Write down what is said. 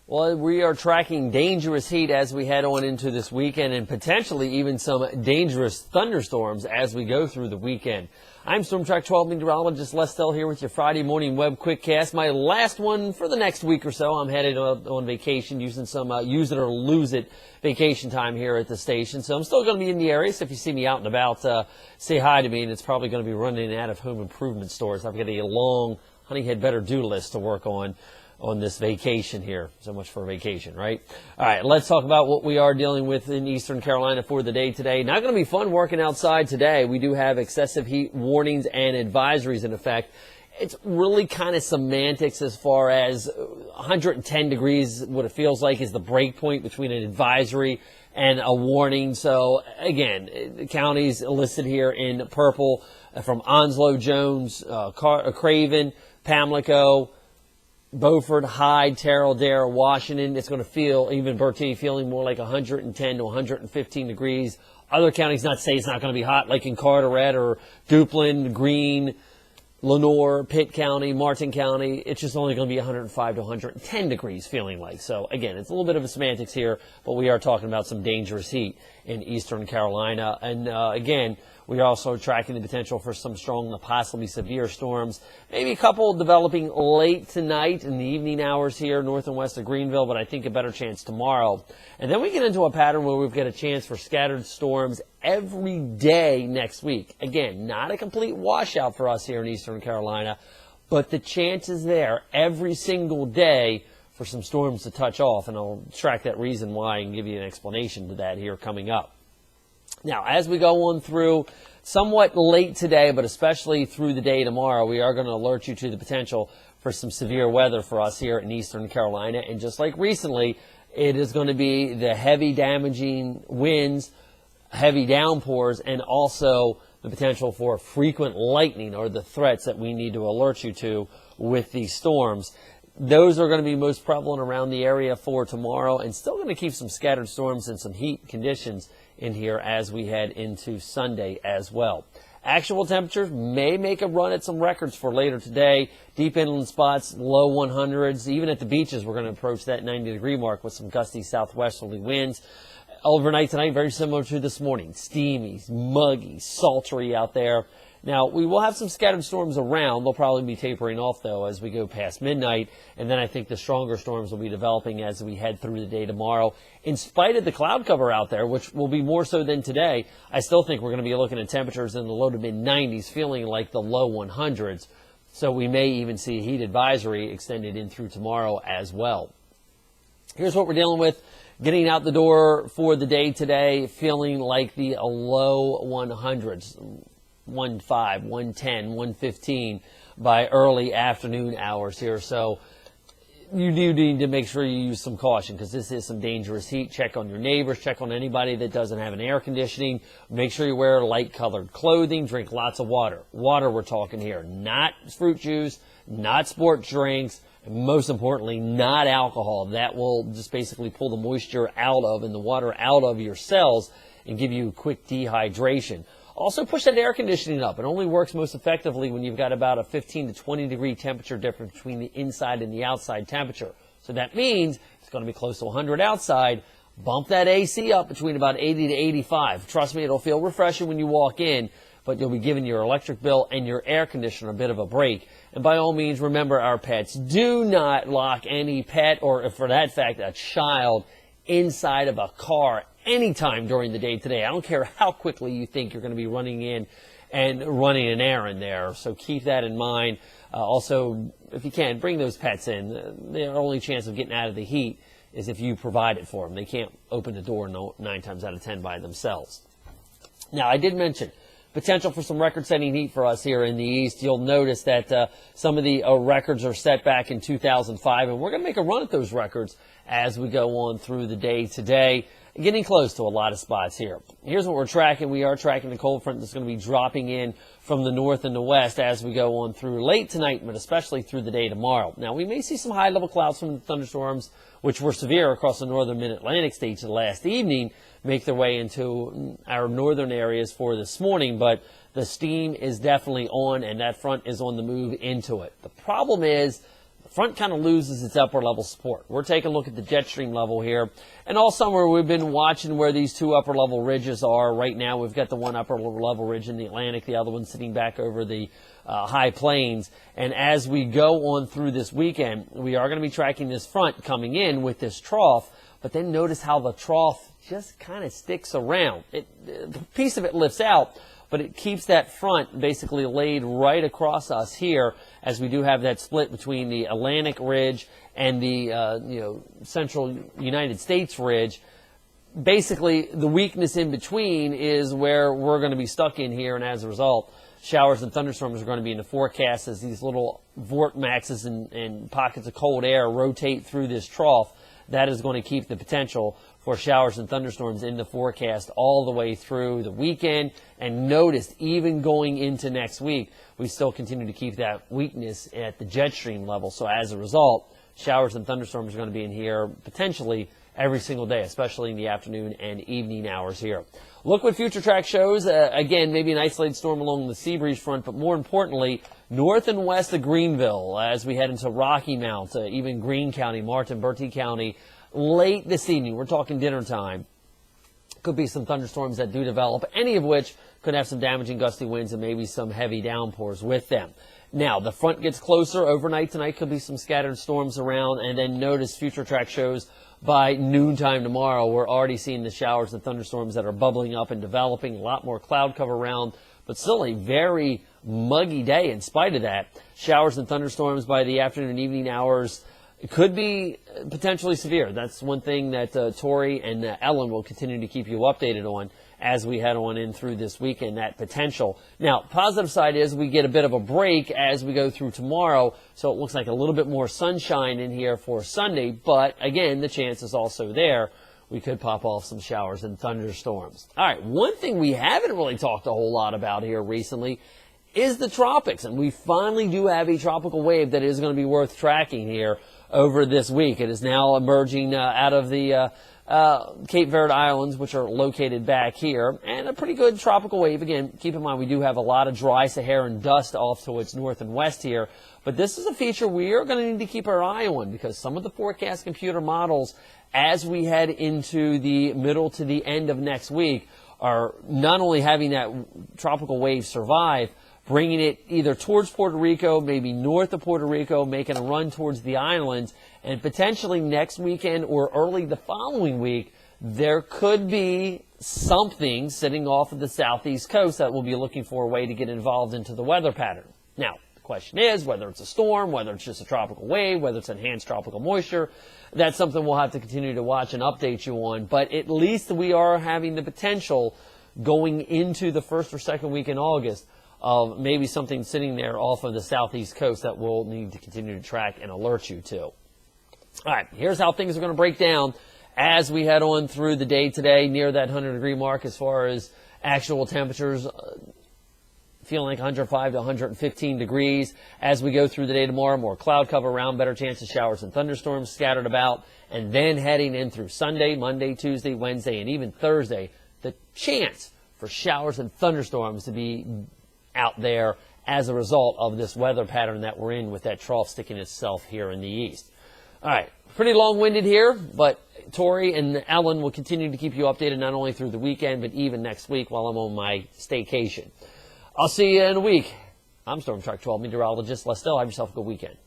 Well, we are tracking dangerous heat as we head on into this weekend and potentially even some dangerous thunderstorms as we go through the weekend. I'm Storm Track 12 meteorologist Les Stell here with your Friday morning web quickcast. My last one for the next week or so. I'm headed on vacation using some use it or lose it vacation time here at the station. So I'm still going to be in the area. So if you see me out and about, say hi to me. And it's probably going to be running out of home improvement stores. I've got a long Honey Had Better Do list to work on this vacation here. So much for a vacation, right? All right, let's talk about what we are dealing with in Eastern Carolina for the day today. Not going to be fun working outside today. We do have excessive heat warnings and advisories in effect. It's really kind of semantics as far as 110 degrees, what it feels like is the break point between an advisory and a warning. So, again, the counties listed here in purple from Onslow, Jones, Craven, Pamlico, Beaufort, Hyde, Terrell, Dare, Washington. It's going to feel, even Bertie, feeling more like 110 to 115 degrees. Other counties, not to say it's not going to be hot, like in Carteret or Duplin, Greene, Lenoir, Pitt County, Martin County. It's just only going to be 105 to 110 degrees feeling like. So, again, it's a little bit of a semantics here, but we are talking about some dangerous heat in Eastern Carolina. And, again, we are also tracking the potential for some strong, possibly severe storms. Maybe a couple developing late tonight in the evening hours here north and west of Greenville, but I think a better chance tomorrow. And then we get into a pattern where we've got a chance for scattered storms every day next week. Again, not a complete washout for us here in Eastern Carolina, but the chance is there every single day for some storms to touch off. And I'll track that reason why and give you an explanation to that here coming up. Now, as we go on through somewhat late today, but especially through the day tomorrow, we are going to alert you to the potential for some severe weather for us here in Eastern Carolina. And just like recently, it is going to be the heavy damaging winds, heavy downpours, and also the potential for frequent lightning or the threats that we need to alert you to with these storms. Those are going to be most prevalent around the area for tomorrow and still going to keep some scattered storms and some heat conditions in here as we head into Sunday as well. Actual temperatures may make a run at some records for later today. Deep inland spots, low 100s. Even at the beaches, we're going to approach that 90-degree mark with some gusty southwesterly winds. Overnight tonight, very similar to this morning. Steamy, muggy, sultry out there. Now, we will have some scattered storms around. They'll probably be tapering off, though, as we go past midnight. And then I think the stronger storms will be developing as we head through the day tomorrow. In spite of the cloud cover out there, which will be more so than today, I still think we're going to be looking at temperatures in the low to mid-90s, feeling like the low 100s. So we may even see a heat advisory extended in through tomorrow as well. Here's what we're dealing with. Getting out the door for the day today, feeling like the low 100s. 105, 110, 115 by early afternoon hours here. So you do need to make sure you use some caution because this is some dangerous heat. Check on your neighbors. Check on anybody that doesn't have an air conditioning. Make sure you wear light-colored clothing. Drink lots of water. Water we're talking here, not fruit juice, not sport drinks, and most importantly, not alcohol. That will just basically pull the moisture out of and the water out of your cells and give you quick dehydration. Also, push that air conditioning up. It only works most effectively when you've got about a 15 to 20 degree temperature difference between the inside and the outside temperature. So that means it's going to be close to 100 outside. Bump that AC up between about 80 to 85. Trust me, it'll feel refreshing when you walk in, but you'll be giving your electric bill and your air conditioner a bit of a break. And by all means, remember our pets. Do not lock any pet or, for that fact, a child inside of a car anytime during the day today. I don't care how quickly you think you're going to be running in and running an errand there. So keep that in mind. Also, if you can, bring those pets in. Their only chance of getting out of the heat is if you provide it for them. They can't open the door 9 times out of 10 by themselves. Now, I did mention potential for some record-setting heat for us here in the east. You'll notice that some of the records are set back in 2005, and we're going to make a run at those records as we go on through the day today. Getting close to a lot of spots here. Here's what we're tracking. We are tracking the cold front that's going to be dropping in from the north and the west as we go on through late tonight, but especially through the day tomorrow. Now, we may see some high-level clouds from the thunderstorms, which were severe across the northern mid-Atlantic states last evening, make their way into our northern areas for this morning, but the steam is definitely on, and that front is on the move into it. The problem is the front kind of loses its upper level support. We're taking a look at the jet stream level here. And all summer we've been watching where these two upper level ridges are. Right now we've got the one upper level ridge in the Atlantic, the other one sitting back over the high plains. And as we go on through this weekend, we are going to be tracking this front coming in with this trough. But then notice how the trough just kind of sticks around. A piece of it lifts out, but it keeps that front basically laid right across us here, as we do have that split between the Atlantic ridge and the central United States ridge. Basically, the weakness in between is where we're going to be stuck in here, and as a result, showers and thunderstorms are going to be in the forecast as these little vortexes and pockets of cold air rotate through this trough. That is going to keep the potential for showers and thunderstorms in the forecast all the way through the weekend. And notice, even going into next week, we still continue to keep that weakness at the jet stream level. So as a result, showers and thunderstorms are going to be in here potentially every single day, especially in the afternoon and evening hours here. Look what Future Track shows. Again, maybe an isolated storm along the sea breeze front, but more importantly, north and west of Greenville as we head into Rocky Mount, even Greene County, Martin, Bertie County, late this evening. We're talking dinner time. Could be some thunderstorms that do develop, any of which could have some damaging gusty winds and maybe some heavy downpours with them. Now, the front gets closer overnight tonight. Could be some scattered storms around. And then notice Future Track shows by noontime tomorrow, we're already seeing the showers and thunderstorms that are bubbling up and developing. A lot more cloud cover around, but still a very muggy day in spite of that. Showers and thunderstorms by the afternoon and evening hours. It could be potentially severe. That's one thing that Tori and Ellen will continue to keep you updated on as we head on in through this weekend, that potential. Now, positive side is we get a bit of a break as we go through tomorrow, so it looks like a little bit more sunshine in here for Sunday, but again, the chance is also there. We could pop off some showers and thunderstorms. All right, one thing we haven't really talked a whole lot about here recently is the tropics, and we finally do have a tropical wave that is going to be worth tracking here over this week. It is now emerging out of the Cape Verde Islands, which are located back here, and a pretty good tropical wave. Again, keep in mind we do have a lot of dry Saharan dust off to its north and west here, but this is a feature we are going to need to keep our eye on because some of the forecast computer models as we head into the middle to the end of next week are not only having that tropical wave survive, bringing it either towards Puerto Rico, maybe north of Puerto Rico, making a run towards the islands, and potentially next weekend or early the following week, there could be something sitting off of the southeast coast that will be looking for a way to get involved into the weather pattern. Now, the question is whether it's a storm, whether it's just a tropical wave, whether it's enhanced tropical moisture. That's something we'll have to continue to watch and update you on, but at least we are having the potential going into the first or second week in August of maybe something sitting there off of the southeast coast that we'll need to continue to track and alert you to. All right, here's how things are going to break down as we head on through the day today, near that 100-degree mark as far as actual temperatures, feeling like 105 to 115 degrees. As we go through the day tomorrow, more cloud cover around, better chance of showers and thunderstorms scattered about, and then heading in through Sunday, Monday, Tuesday, Wednesday, and even Thursday, the chance for showers and thunderstorms to be out there as a result of this weather pattern that we're in with that trough sticking itself here in the east. All right, pretty long-winded here, but Tori and Ellen will continue to keep you updated not only through the weekend, but even next week while I'm on my staycation. I'll see you in a week. I'm Storm Track 12 meteorologist Lestel. Have yourself a good weekend.